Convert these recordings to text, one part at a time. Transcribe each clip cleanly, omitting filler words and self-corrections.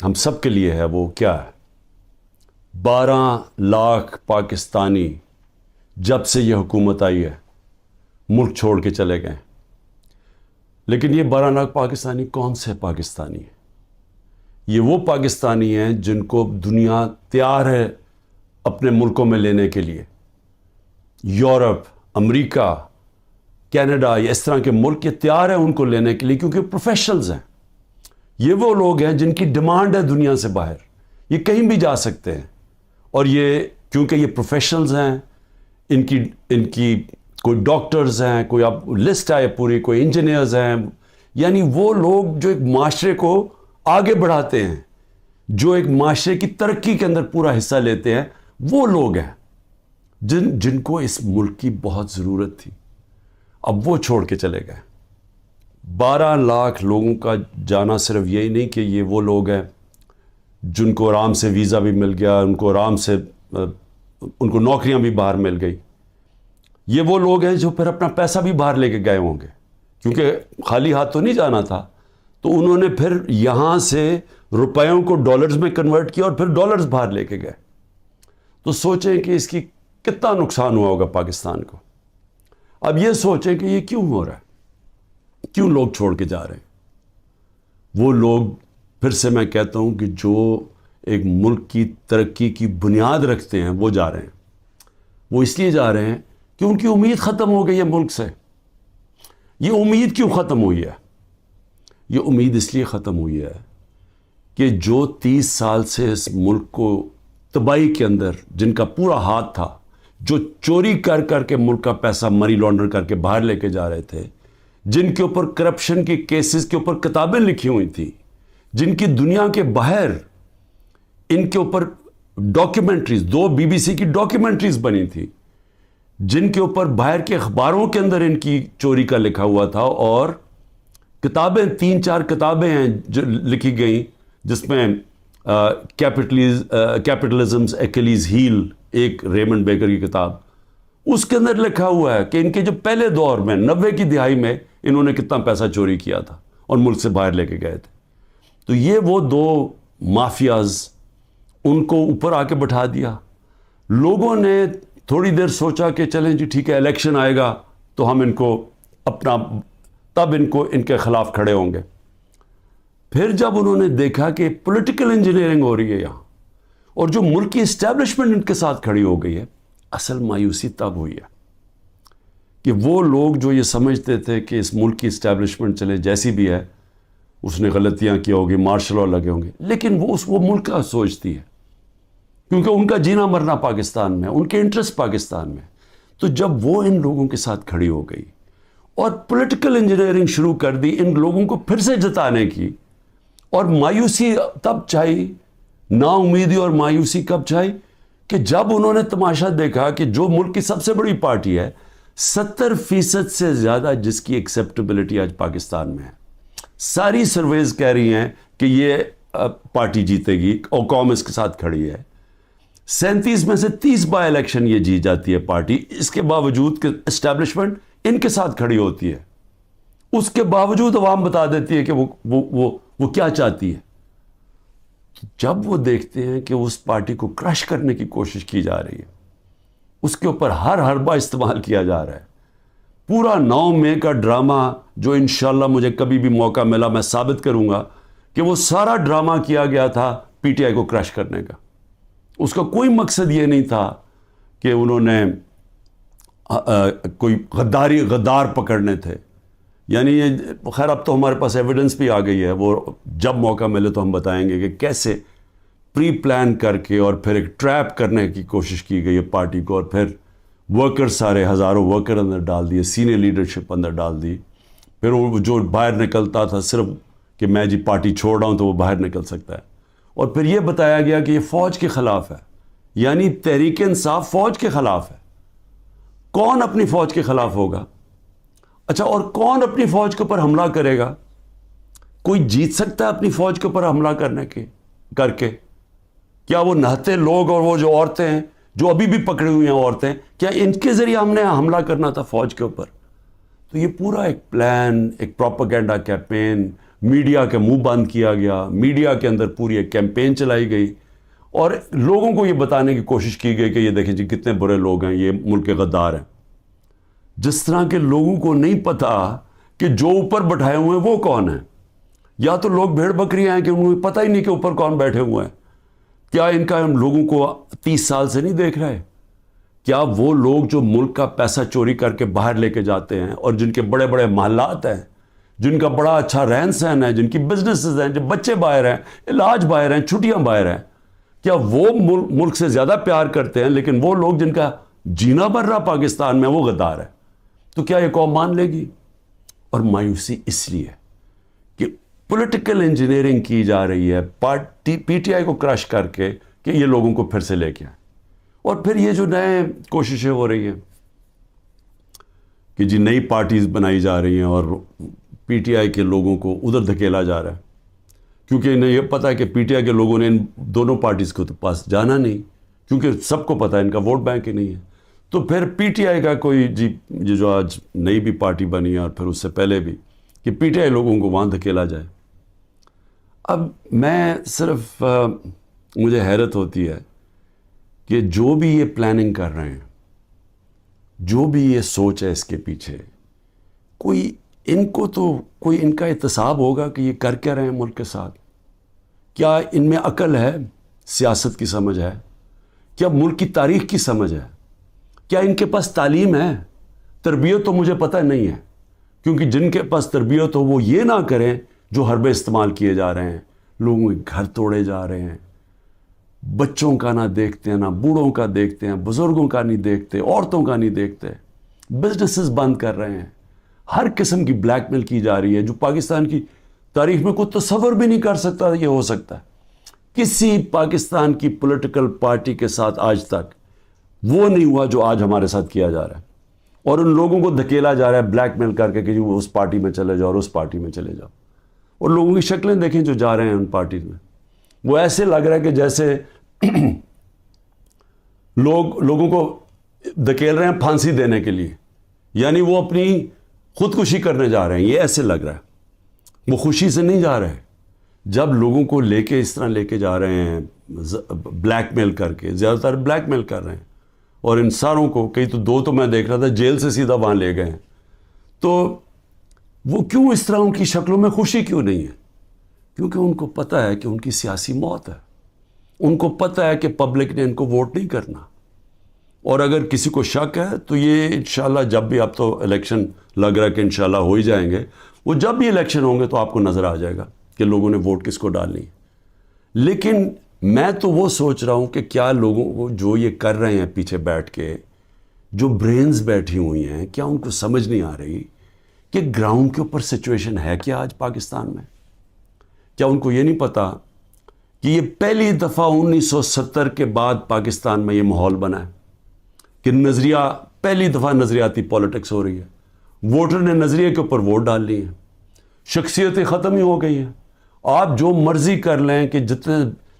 ہم سب کے لیے ہے وہ کیا ہے؟ 12 لاکھ پاکستانی جب سے یہ حکومت آئی ہے ملک چھوڑ کے چلے گئے. لیکن یہ 12 لاکھ پاکستانی کون سے پاکستانی ہیں؟ یہ وہ پاکستانی ہیں جن کو دنیا تیار ہے اپنے ملکوں میں لینے کے لیے. یورپ، امریکہ، کینیڈا، یہ اس طرح کے ملک یہ تیار ہیں ان کو لینے کے لیے کیونکہ پروفیشنلز ہیں. یہ وہ لوگ ہیں جن کی ڈیمانڈ ہے دنیا سے باہر، یہ کہیں بھی جا سکتے ہیں. اور یہ کیونکہ یہ پروفیشنلز ہیں، ان کی کوئی ڈاکٹرز ہیں، کوئی اب لسٹ ہے پوری، کوئی انجینئرز ہیں. یعنی وہ لوگ جو ایک معاشرے کو آگے بڑھاتے ہیں، جو ایک معاشرے کی ترقی کے اندر پورا حصہ لیتے ہیں، وہ لوگ ہیں جن کو اس ملک کی بہت ضرورت تھی. اب وہ چھوڑ کے چلے گئے. 12 لاکھ لوگوں کا جانا صرف یہی نہیں کہ یہ وہ لوگ ہیں جن کو آرام سے ویزا بھی مل گیا، ان کو آرام سے ان کو نوکریاں بھی باہر مل گئی. یہ وہ لوگ ہیں جو پھر اپنا پیسہ بھی باہر لے کے گئے ہوں گے کیونکہ خالی ہاتھ تو نہیں جانا تھا. تو انہوں نے پھر یہاں سے روپیوں کو ڈالرز میں کنورٹ کیا اور پھر ڈالرز باہر لے کے گئے. تو سوچیں کہ اس کی کتنا نقصان ہوا ہوگا پاکستان کو. اب یہ سوچیں کہ یہ کیوں ہو رہا ہے، کیوں لوگ چھوڑ کے جا رہے ہیں. وہ لوگ پھر سے میں کہتا ہوں کہ جو ایک ملک کی ترقی کی بنیاد رکھتے ہیں وہ جا رہے ہیں. وہ اس لیے جا رہے ہیں کہ ان کی امید ختم ہو گئی ہے ملک سے. یہ امید کیوں ختم ہوئی ہے؟ یہ امید اس لیے ختم ہوئی ہے کہ جو 30 سال سے اس ملک کو تباہی کے اندر جن کا پورا ہاتھ تھا، جو چوری کر کر کے ملک کا پیسہ منی لانڈر کر کے باہر لے کے جا رہے تھے، جن کے اوپر کرپشن کے کیسز کے اوپر کتابیں لکھی ہوئی تھیں، جن کی دنیا کے باہر ان کے اوپر ڈاکیومنٹریز، 2 BBC کی ڈاکیومنٹریز بنی تھی، جن کے اوپر باہر کے اخباروں کے اندر ان کی چوری کا لکھا ہوا تھا. اور کتابیں 3-4 کتابیں ہیں جو لکھی گئیں جس میں کیپٹلزمز ایکلیز ہیل، ایک ریمنڈ بیکر کی کتاب، اس کے اندر لکھا ہوا ہے کہ ان کے جو پہلے دور میں 90 کی دہائی میں انہوں نے کتنا پیسہ چوری کیا تھا اور ملک سے باہر لے کے گئے تھے. تو یہ وہ 2 مافیاز ان کو اوپر آ کے بٹھا دیا. لوگوں نے تھوڑی دیر سوچا کہ چلیں جی ٹھیک ہے الیکشن آئے گا تو ہم ان کو اپنا تب ان کے خلاف کھڑے ہوں گے. پھر جب انہوں نے دیکھا کہ پولیٹیکل انجینئرنگ ہو رہی ہے یہاں اور جو ملک کی اسٹیبلشمنٹ ان کے ساتھ کھڑی ہو گئی ہے، اصل مایوسی تب ہوئی ہے کہ وہ لوگ جو یہ سمجھتے تھے کہ اس ملک کی اسٹیبلشمنٹ چلے جیسی بھی ہے، اس نے غلطیاں کی ہوگی، مارشل لا لگے ہوں گے، لیکن وہ ملک کا سوچتی ہے کیونکہ ان کا جینا مرنا پاکستان میں، ان کے انٹرسٹ پاکستان میں. تو جب وہ ان لوگوں کے ساتھ کھڑی ہو گئی اور پولیٹیکل انجینئرنگ شروع کر دی ان لوگوں کو پھر سے جتانے کی، اور مایوسی تب چھائی، نا امیدی اور مایوسی کب چھائی کہ جب انہوں نے تماشا دیکھا کہ جو ملک کی سب سے بڑی پارٹی ہے، 70% سے زیادہ جس کی ایکسیپٹیبلٹی آج پاکستان میں ہے، ساری سرویز کہہ رہی ہیں کہ یہ پارٹی جیتے گی اور قوم اس کے ساتھ کھڑی ہے. 37 میں سے 30 بائی الیکشن یہ جیت جاتی ہے پارٹی، اس کے باوجود کہ اسٹیبلشمنٹ ان کے ساتھ کھڑی ہوتی ہے. اس کے باوجود عوام بتا دیتی ہے کہ وہ کیا چاہتی ہے. جب وہ دیکھتے ہیں کہ اس پارٹی کو کرش کرنے کی کوشش کی جا رہی ہے، اس کے اوپر ہر حربہ استعمال کیا جا رہا ہے، پورا 9 مئی کا ڈرامہ جو انشاءاللہ مجھے کبھی بھی موقع ملا میں ثابت کروں گا کہ وہ سارا ڈرامہ کیا گیا تھا PTI کو کرش کرنے کا. اس کا کوئی مقصد یہ نہیں تھا کہ انہوں نے کوئی غدار پکڑنے تھے. یعنی یہ خیر اب تو ہمارے پاس ایویڈنس بھی آ گئی ہے، وہ جب موقع ملے تو ہم بتائیں گے کہ کیسے پری پلان کر کے اور پھر ایک ٹریپ کرنے کی کوشش کی گئی ہے پارٹی کو، اور پھر ورکر سارے ہزاروں ورکر اندر ڈال دیے، سینئر لیڈرشپ اندر ڈال دی. پھر وہ جو باہر نکلتا تھا صرف کہ میں جی پارٹی چھوڑ رہا ہوں تو وہ باہر نکل سکتا ہے. اور پھر یہ بتایا گیا کہ یہ فوج کے خلاف ہے، یعنی تحریک انصاف فوج کے خلاف ہے. کون اپنی فوج کے خلاف ہوگا؟ اچھا، اور کون اپنی فوج کے اوپر حملہ کرے گا؟ کوئی جیت سکتا ہے اپنی فوج کے اوپر حملہ کر کے؟ کیا وہ نہتے لوگ اور وہ جو عورتیں ہیں جو ابھی بھی پکڑی ہوئی ہیں عورتیں، کیا ان کے ذریعے ہم نے حملہ کرنا تھا فوج کے اوپر؟ تو یہ پورا ایک پلان، ایک پروپیگنڈا کیمپین میڈیا کے منہ بند کیا گیا، میڈیا کے اندر پوری ایک کیمپین چلائی گئی اور لوگوں کو یہ بتانے کی کوشش کی گئی کہ یہ دیکھیں جی کتنے برے لوگ ہیں، یہ ملک کے غدار ہیں. جس طرح کے لوگوں کو نہیں پتا کہ جو اوپر بٹھائے ہوئے ہیں وہ کون ہیں. یا تو لوگ بھیڑ بکریاں ہیں کہ انہیں پتہ ہی نہیں کہ اوپر کون بیٹھے ہوئے ہیں. کیا ان کا ہم لوگوں کو 30 سال سے نہیں دیکھ رہے؟ کیا وہ لوگ جو ملک کا پیسہ چوری کر کے باہر لے کے جاتے ہیں اور جن کے بڑے بڑے محلات ہیں، جن کا بڑا اچھا رہن سہن ہے، جن کی بزنسز ہیں، جو بچے باہر ہیں، علاج باہر ہیں، چھٹیاں باہر ہیں، کیا وہ ملک سے زیادہ پیار کرتے ہیں؟ لیکن وہ لوگ جن کا جینا بھر رہا پاکستان میں وہ غدار ہے. تو کیا یہ قوم مان لے گی؟ اور مایوسی اس لیے کہ پولیٹیکل انجینئرنگ کی جا رہی ہے پی ٹی آئی کو کرش کر کے کہ یہ لوگوں کو پھر سے لے کے آئیں. اور پھر یہ جو نئے کوششیں ہو رہی ہیں کہ جی نئی پارٹیز بنائی جا رہی ہیں اور پی ٹی آئی کے لوگوں کو ادھر دھکیلا جا رہا ہے، کیونکہ انہیں یہ پتا ہے کہ پی ٹی آئی کے لوگوں نے ان دونوں پارٹیز کو تو پاس جانا نہیں، کیونکہ سب کو پتا ہے ان کا ووٹ بینک ہی نہیں ہے. تو پھر پی ٹی آئی کا کوئی جی یہ جو آج نئی بھی پارٹی بنی ہے اور پھر اس سے پہلے بھی کہ پی ٹی آئی لوگوں کو وہاں دھکیلا جائے. اب میں صرف مجھے حیرت ہوتی ہے کہ جو بھی یہ پلاننگ کر رہے ہیں، جو بھی یہ سوچ ہے اس کے پیچھے، کوئی ان کو تو کوئی ان کا احتساب ہوگا کہ یہ کر کیا رہے ہیں ملک کے ساتھ؟ کیا ان میں عقل ہے، سیاست کی سمجھ ہے؟ کیا ملک کی تاریخ کی سمجھ ہے؟ کیا ان کے پاس تعلیم ہے؟ تربیت تو مجھے پتہ نہیں ہے، کیونکہ جن کے پاس تربیت ہو وہ یہ نہ کریں جو حربے استعمال کیے جا رہے ہیں. لوگوں کے گھر توڑے جا رہے ہیں، بچوں کا نہ دیکھتے ہیں، نہ بوڑھوں کا دیکھتے ہیں، بزرگوں کا نہیں دیکھتے، عورتوں کا نہیں دیکھتے، بزنسز بند کر رہے ہیں، ہر قسم کی بلیک میل کی جا رہی ہے جو پاکستان کی تاریخ میں کوئی تصور بھی نہیں کر سکتا یہ ہو سکتا ہے. کسی پاکستان کی پولیٹیکل پارٹی کے ساتھ آج تک وہ نہیں ہوا جو آج ہمارے ساتھ کیا جا رہا ہے. اور ان لوگوں کو دھکیلا جا رہا ہے بلیک میل کر کے کہ وہ اس پارٹی میں چلے جاؤ اور اس پارٹی میں چلے جاؤ. اور لوگوں کی شکلیں دیکھیں جو جا رہے ہیں ان پارٹیز میں، وہ ایسے لگ رہا ہے کہ جیسے لوگوں کو دھکیل رہے ہیں پھانسی دینے کے لیے، یعنی وہ اپنی خودکشی کرنے جا رہے ہیں. یہ ایسے لگ رہا ہے، وہ خوشی سے نہیں جا رہے. جب لوگوں کو لے کے اس طرح لے کے جا رہے ہیں بلیک میل کر کے، زیادہ تر بلیک میل کر رہے ہیں، اور انسانوں کو کئی تو میں دیکھ رہا تھا جیل سے سیدھا وہاں لے گئے ہیں. تو وہ کیوں اس طرح ان کی شکلوں میں خوشی کیوں نہیں ہے؟ کیونکہ ان کو پتہ ہے کہ ان کی سیاسی موت ہے. ان کو پتہ ہے کہ پبلک نے ان کو ووٹ نہیں کرنا. اور اگر کسی کو شک ہے تو یہ انشاءاللہ جب بھی، اب تو الیکشن لگ رہا ہے کہ انشاءاللہ ہو ہی جائیں گے، وہ جب بھی الیکشن ہوں گے تو آپ کو نظر آ جائے گا کہ لوگوں نے ووٹ کس کو ڈالنی ہے. لیکن میں تو وہ سوچ رہا ہوں کہ کیا لوگوں کو جو یہ کر رہے ہیں پیچھے بیٹھ کے، جو برینز بیٹھی ہوئی ہیں، کیا ان کو سمجھ نہیں آ رہی کہ گراؤنڈ کے اوپر سچویشن ہے کیا آج پاکستان میں؟ کیا ان کو یہ نہیں پتا کہ یہ پہلی دفعہ 1970 کے بعد پاکستان میں یہ ماحول بنا ہے کہ نظریہ، پہلی دفعہ نظریاتی پالیٹکس ہو رہی ہے. ووٹر نے نظریے کے اوپر ووٹ ڈال لی ہیں، شخصیتیں ختم ہی ہو گئی ہیں. آپ جو مرضی کر لیں کہ جتنے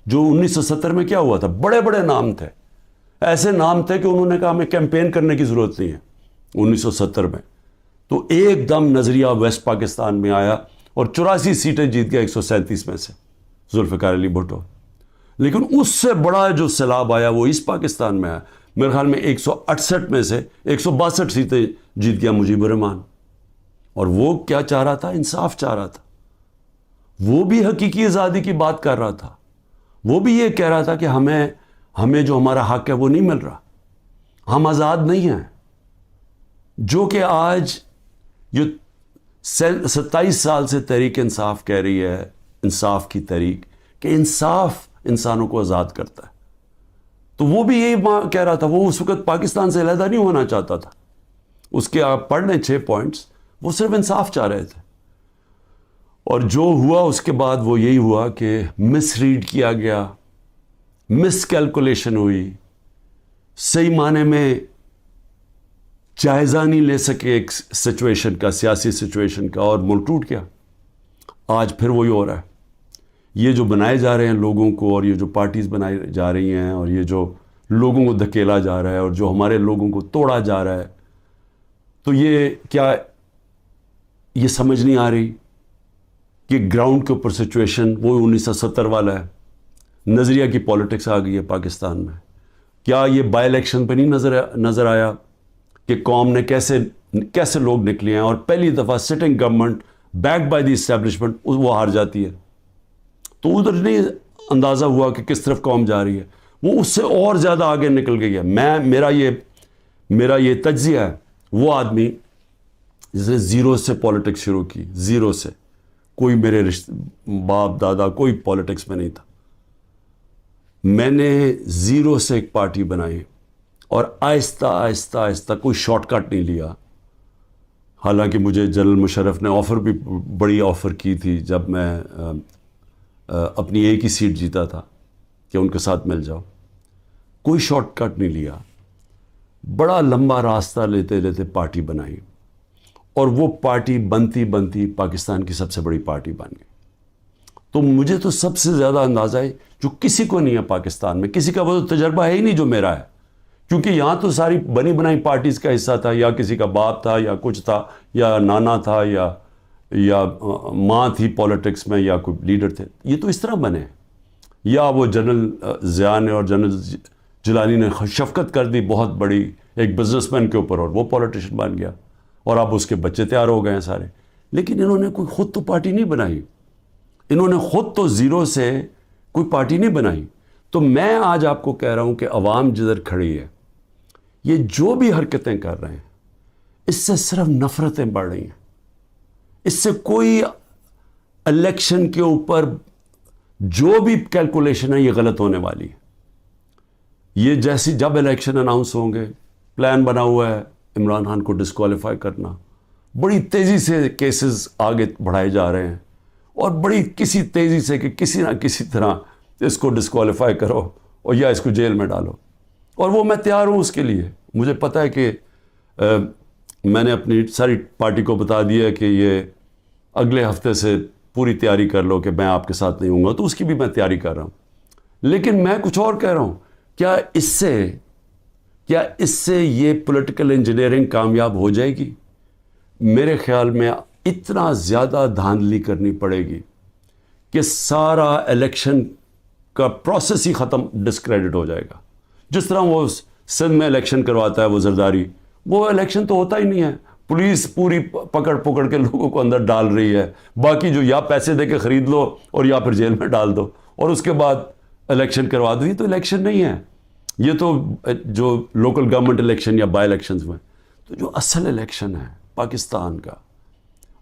جو 1970 میں کیا ہوا تھا، بڑے بڑے نام تھے، ایسے نام تھے کہ انہوں نے کہا ہمیں کیمپین کرنے کی ضرورت نہیں ہے 1970 میں. تو ایک دم نظریہ ویسٹ پاکستان میں آیا اور 84 سیٹیں جیت گیا 137 میں سے ذوالفقار علی بھٹو. لیکن اس سے بڑا جو سیلاب آیا وہ اس پاکستان میں آیا. میرے خیال میں 168 میں سے 162 سیٹیں جیت گیا مجیب الرحمان. اور وہ کیا چاہ رہا تھا؟ انصاف چاہ رہا تھا. وہ بھی حقیقی آزادی کی بات کر رہا تھا. وہ بھی یہ کہہ رہا تھا کہ ہمیں جو ہمارا حق ہے وہ نہیں مل رہا، ہم آزاد نہیں ہیں. جو کہ آج یہ 27 سال سے تحریک انصاف کہہ رہی ہے، انصاف کی تحریک، کہ انصاف انسانوں کو آزاد کرتا ہے. تو وہ بھی یہی کہہ رہا تھا. وہ اس وقت پاکستان سے علیحدہ نہیں ہونا چاہتا تھا. اس کے آپ پڑھ لیں 6 پوائنٹس، وہ صرف انصاف چاہ رہے تھے. اور جو ہوا اس کے بعد وہ یہی ہوا کہ مس ریڈ کیا گیا، مس کیلکولیشن ہوئی، صحیح معنی میں جائزہ نہیں لے سکے ایک سچویشن کا، سیاسی سچویشن کا، اور ملک ٹوٹ گیا. آج پھر وہی ہو رہا ہے. یہ جو بنائے جا رہے ہیں لوگوں کو، اور یہ جو پارٹیز بنائی جا رہی ہیں، اور یہ جو لوگوں کو دھکیلا جا رہا ہے، اور جو ہمارے لوگوں کو توڑا جا رہا ہے، تو یہ کیا یہ سمجھ نہیں آ رہی کہ گراؤنڈ کے اوپر سچویشن وہ 1970 والا ہے. نظریہ کی پالیٹکس آ گئی ہے پاکستان میں. کیا یہ بائی الیکشن پہ نہیں نظر آیا کہ قوم نے کیسے لوگ نکلے ہیں اور پہلی دفعہ sitting government back by the establishment وہ ہار جاتی ہے. تو ادھر نہیں اندازہ ہوا کہ کس طرف قوم جا رہی ہے. وہ اس سے اور زیادہ آگے نکل گئی ہے. میرا یہ تجزیہ ہے. وہ آدمی جس نے زیرو سے پالیٹکس شروع کی, زیرو سے, کوئی میرے باپ دادا کوئی پالیٹکس میں نہیں تھا. میں نے زیرو سے ایک پارٹی بنائی اور آہستہ آہستہ آہستہ کوئی شارٹ کٹ نہیں لیا. حالانکہ مجھے جنرل مشرف نے آفر بھی بڑی آفر کی تھی جب میں اپنی ایک ہی سیٹ جیتا تھا کہ ان کے ساتھ مل جاؤ. کوئی شارٹ کٹ نہیں لیا, بڑا لمبا راستہ لیتے لیتے پارٹی بنائی اور وہ پارٹی بنتی بنتی پاکستان کی سب سے بڑی پارٹی بن گئی. تو مجھے تو سب سے زیادہ اندازہ ہے جو کسی کو نہیں ہے پاکستان میں, کسی کا وہ تجربہ ہے ہی نہیں جو میرا ہے, کیونکہ یہاں تو ساری بنی بنائی پارٹیز کا حصہ تھا, یا کسی کا باپ تھا یا کچھ تھا یا نانا تھا یا ماں تھی پالیٹکس میں یا کوئی لیڈر تھے. یہ تو اس طرح بنے, یا وہ جنرل ضیاء نے اور جنرل جیلانی نے شفقت کر دی بہت بڑی ایک بزنس مین کے اوپر اور وہ پالیٹیشین بن گیا اور اب اس کے بچے تیار ہو گئے ہیں سارے. لیکن انہوں نے کوئی خود تو پارٹی نہیں بنائی, انہوں نے خود تو زیرو سے کوئی پارٹی نہیں بنائی. تو میں آج آپ کو کہہ رہا ہوں کہ عوام جدھر کھڑی ہے, یہ جو بھی حرکتیں کر رہے ہیں اس سے صرف نفرتیں بڑھ رہی ہیں. اس سے کوئی الیکشن کے اوپر جو بھی کیلکولیشن ہے یہ غلط ہونے والی ہے. یہ جیسی جب الیکشن اناؤنس ہوں گے, پلان بنا ہوا ہے عمران خان کو ڈسکوالیفائی کرنا, بڑی تیزی سے کیسز آگے بڑھائے جا رہے ہیں اور بڑی کسی تیزی سے کہ کسی نہ کسی طرح اس کو ڈسکوالیفائی کرو اور یا اس کو جیل میں ڈالو. اور وہ میں تیار ہوں اس کے لیے. مجھے پتہ ہے کہ میں نے اپنی ساری پارٹی کو بتا دیا کہ یہ اگلے ہفتے سے پوری تیاری کر لو کہ میں آپ کے ساتھ نہیں ہوں گا, تو اس کی بھی میں تیاری کر رہا ہوں. لیکن میں کچھ اور کہہ رہا ہوں, کیا اس سے یہ پولیٹیکل انجینئرنگ کامیاب ہو جائے گی؟ میرے خیال میں اتنا زیادہ دھاندلی کرنی پڑے گی کہ سارا الیکشن کا پروسیس ہی ختم, ڈسکریڈٹ ہو جائے گا. جس طرح وہ سندھ میں الیکشن کرواتا ہے وہ زرداری, وہ الیکشن تو ہوتا ہی نہیں ہے. پولیس پوری پکڑ کے لوگوں کو اندر ڈال رہی ہے, باقی جو یا پیسے دے کے خرید لو اور یا پھر جیل میں ڈال دو اور اس کے بعد الیکشن کروا دو. یہ تو الیکشن نہیں ہے, یہ تو جو لوکل گورنمنٹ الیکشن یا بائی الیکشنز میں. تو جو اصل الیکشن ہے پاکستان کا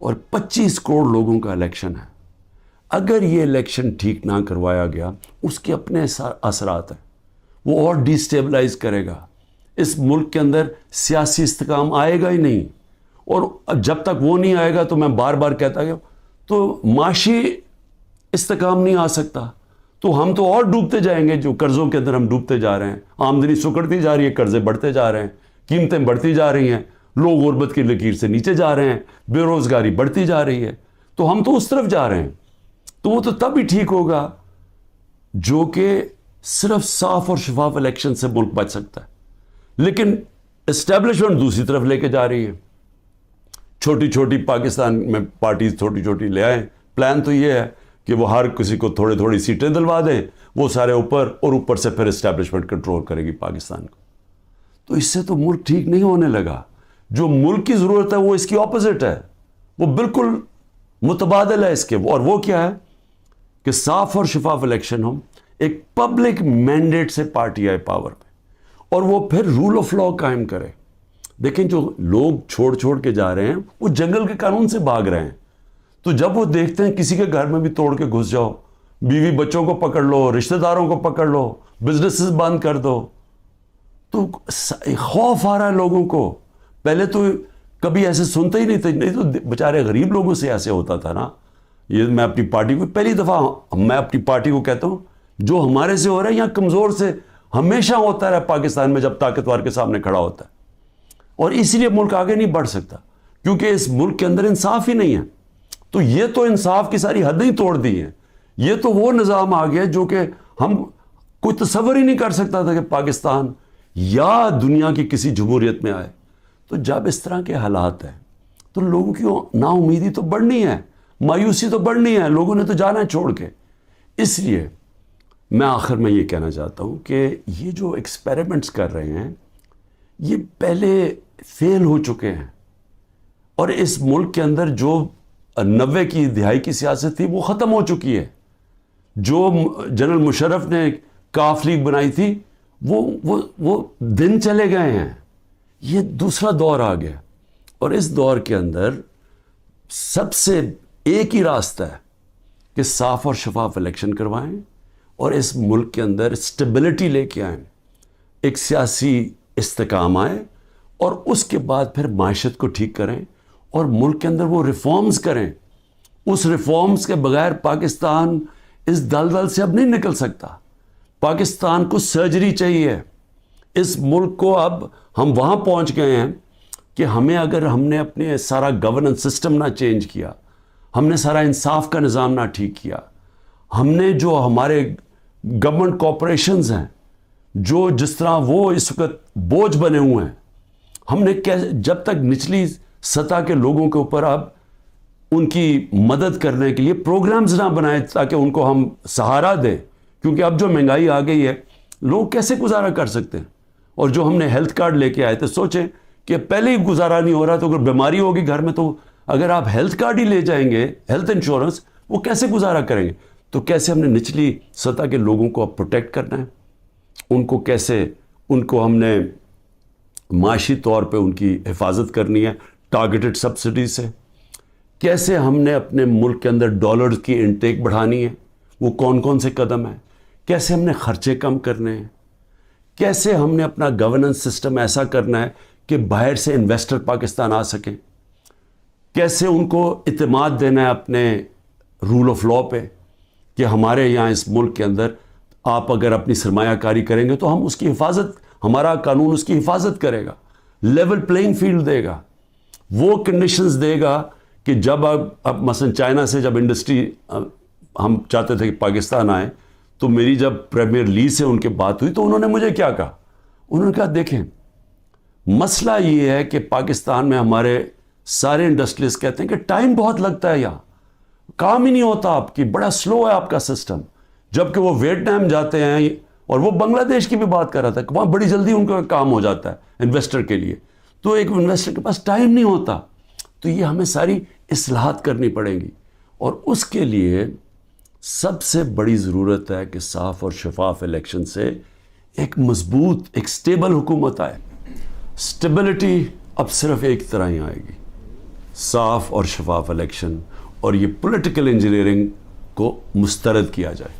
اور 25 کروڑ لوگوں کا الیکشن ہے, اگر یہ الیکشن ٹھیک نہ کروایا گیا اس کے اپنے اثرات ہیں. وہ اور ڈی اسٹیبلائز کرے گا. اس ملک کے اندر سیاسی استحکام آئے گا ہی نہیں, اور جب تک وہ نہیں آئے گا تو میں بار بار کہتا ہوں تو معاشی استحکام نہیں آ سکتا. تو ہم تو اور ڈوبتے جائیں گے, جو قرضوں کے اندر ہم ڈوبتے جا رہے ہیں. آمدنی سکڑتی جا رہی ہے, قرضے بڑھتے جا رہے ہیں, قیمتیں بڑھتی جا رہی ہیں, لوگ غربت کی لکیر سے نیچے جا رہے ہیں, بے روزگاری بڑھتی جا رہی ہے. تو ہم تو اس طرف جا رہے ہیں. تو وہ تو تب ہی ٹھیک ہوگا جو کہ صرف صاف اور شفاف الیکشن سے ملک بچ سکتا ہے. لیکن اسٹیبلشمنٹ دوسری طرف لے کے جا رہی ہے. چھوٹی چھوٹی پاکستان میں پارٹیز چھوٹی چھوٹی لے آئیں. پلان تو یہ ہے کہ وہ ہر کسی کو تھوڑی سیٹیں دلوا دیں, وہ سارے اوپر, اور اوپر سے پھر اسٹیبلشمنٹ کنٹرول کرے گی پاکستان کو. تو اس سے تو ملک ٹھیک نہیں ہونے لگا. جو ملک کی ضرورت ہے وہ اس کی اپوزٹ ہے, وہ بالکل متبادل ہے اس کے. اور وہ کیا ہے کہ صاف اور شفاف الیکشن ہو, ایک پبلک مینڈیٹ سے پارٹی آئے پاور پہ, اور وہ پھر رول آف لا قائم کرے. دیکھیں جو لوگ چھوڑ کے جا رہے ہیں وہ جنگل کے قانون سے بھاگ رہے ہیں. تو جب وہ دیکھتے ہیں کسی کے گھر میں بھی توڑ کے گھس جاؤ, بیوی بچوں کو پکڑ لو, رشتہ داروں کو پکڑ لو, بزنسز بند کر دو, تو خوف آ رہا ہے لوگوں کو. پہلے تو کبھی ایسے سنتے ہی نہیں تھے, نہیں تو بیچارے غریب لوگوں سے ایسے ہوتا تھا نا. یہ میں اپنی پارٹی کو پہلی دفعہ میں اپنی پارٹی کو کہتا ہوں, جو ہمارے سے ہو رہا ہے یہاں کمزور سے ہمیشہ ہوتا رہا پاکستان میں, جب طاقتور کے سامنے کھڑا ہوتا ہے. اور اسی لیے ملک آگے نہیں بڑھ سکتا, کیونکہ اس ملک کے اندر انصاف ہی نہیں ہے. تو یہ تو انصاف کی ساری حدیں ہی توڑ دی ہیں. یہ تو وہ نظام آ گیا جو کہ ہم کوئی تصور ہی نہیں کر سکتا تھا کہ پاکستان یا دنیا کی کسی جمہوریت میں آئے. تو جب اس طرح کے حالات ہیں تو لوگوں کی نا امیدی تو بڑھنی ہے. مایوسی تو بڑھنی ہے, لوگوں نے تو جانا ہے چھوڑ کے. اس لیے میں آخر میں یہ کہنا چاہتا ہوں کہ یہ جو ایکسپیریمنٹس کر رہے ہیں یہ پہلے فیل ہو چکے ہیں, اور اس ملک کے اندر جو 90 کی دہائی کی سیاست تھی وہ ختم ہو چکی ہے. جو جنرل مشرف نے کاف لیگ بنائی تھی وہ دن چلے گئے ہیں. یہ دوسرا دور آ گیا, اور اس دور کے اندر سب سے ایک ہی راستہ ہے کہ صاف اور شفاف الیکشن کروائیں اور اس ملک کے اندر اسٹیبلٹی لے کے آئیں, ایک سیاسی استحکام آئے, اور اس کے بعد پھر معیشت کو ٹھیک کریں اور ملک کے اندر وہ ریفارمز کریں. اس ریفارمز کے بغیر پاکستان اس دلدل سے اب نہیں نکل سکتا. پاکستان کو سرجری چاہیے. اس ملک کو اب ہم وہاں پہنچ گئے ہیں کہ اگر ہم نے اپنے سارا گورننس سسٹم نہ چینج کیا, ہم نے سارا انصاف کا نظام نہ ٹھیک کیا, ہم نے جو ہمارے گورنمنٹ کارپوریشنز ہیں جو جس طرح وہ اس وقت بوجھ بنے ہوئے ہیں, ہم نے جب تک نچلی سطح کے لوگوں کے اوپر اب ان کی مدد کرنے کے لیے پروگرامز نہ بنائے تاکہ ان کو ہم سہارا دیں, کیونکہ اب جو مہنگائی آ گئی ہے لوگ کیسے گزارا کر سکتے ہیں. اور جو ہم نے ہیلتھ کارڈ لے کے آئے تھے, سوچیں کہ پہلے ہی گزارا نہیں ہو رہا, تو اگر بیماری ہوگی گھر میں تو اگر آپ ہیلتھ کارڈ ہی لے جائیں گے, ہیلتھ انشورنس, وہ کیسے گزارا کریں گے. تو کیسے ہم نے نچلی سطح کے لوگوں کو اب پروٹیکٹ کرنا ہے, ان کو ہم نے معاشی طور پہ ان کی حفاظت کرنی ہے ٹارگیٹڈ سبسڈی سے. کیسے ہم نے اپنے ملک کے اندر ڈالرز کی انٹیک بڑھانی ہے, وہ کون کون سے قدم ہیں. کیسے ہم نے خرچے کم کرنے ہیں. کیسے ہم نے اپنا گورننس سسٹم ایسا کرنا ہے کہ باہر سے انویسٹر پاکستان آ سکیں. کیسے ان کو اعتماد دینا ہے اپنے رول آف لا پہ کہ ہمارے یہاں اس ملک کے اندر آپ اگر اپنی سرمایہ کاری کریں گے تو ہم اس کی حفاظت, ہمارا قانون اس کی حفاظت کرے گا, لیول پلینگ فیلڈ دے گا, وہ کنڈیشنز دے گا کہ جب اب مثلا چائنا سے جب انڈسٹری ہم چاہتے تھے کہ پاکستان آئے, تو میری جب پریمیئر لی سے ان کے بات ہوئی تو انہوں نے مجھے کیا کہا, انہوں نے کہا دیکھیں مسئلہ یہ ہے کہ پاکستان میں ہمارے سارے انڈسٹریز کہتے ہیں کہ ٹائم بہت لگتا ہے, یہاں کام ہی نہیں ہوتا آپ کی, بڑا سلو ہے آپ کا سسٹم. جبکہ وہ ویتنام جاتے ہیں, اور وہ بنگلہ دیش کی بھی بات کر رہا تھا کہ وہاں بڑی جلدی ان کا کام ہو جاتا ہے انویسٹر کے لیے. تو ایک انویسٹر کے پاس ٹائم نہیں ہوتا. تو یہ ہمیں ساری اصلاحات کرنی پڑیں گی, اور اس کے لیے سب سے بڑی ضرورت ہے کہ صاف اور شفاف الیکشن سے ایک مضبوط, ایک سٹیبل حکومت آئے. سٹیبلٹی اب صرف ایک طرح ہی آئے گی, صاف اور شفاف الیکشن, اور یہ پولیٹیکل انجینئرنگ کو مسترد کیا جائے.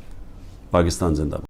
پاکستان زندہ باد.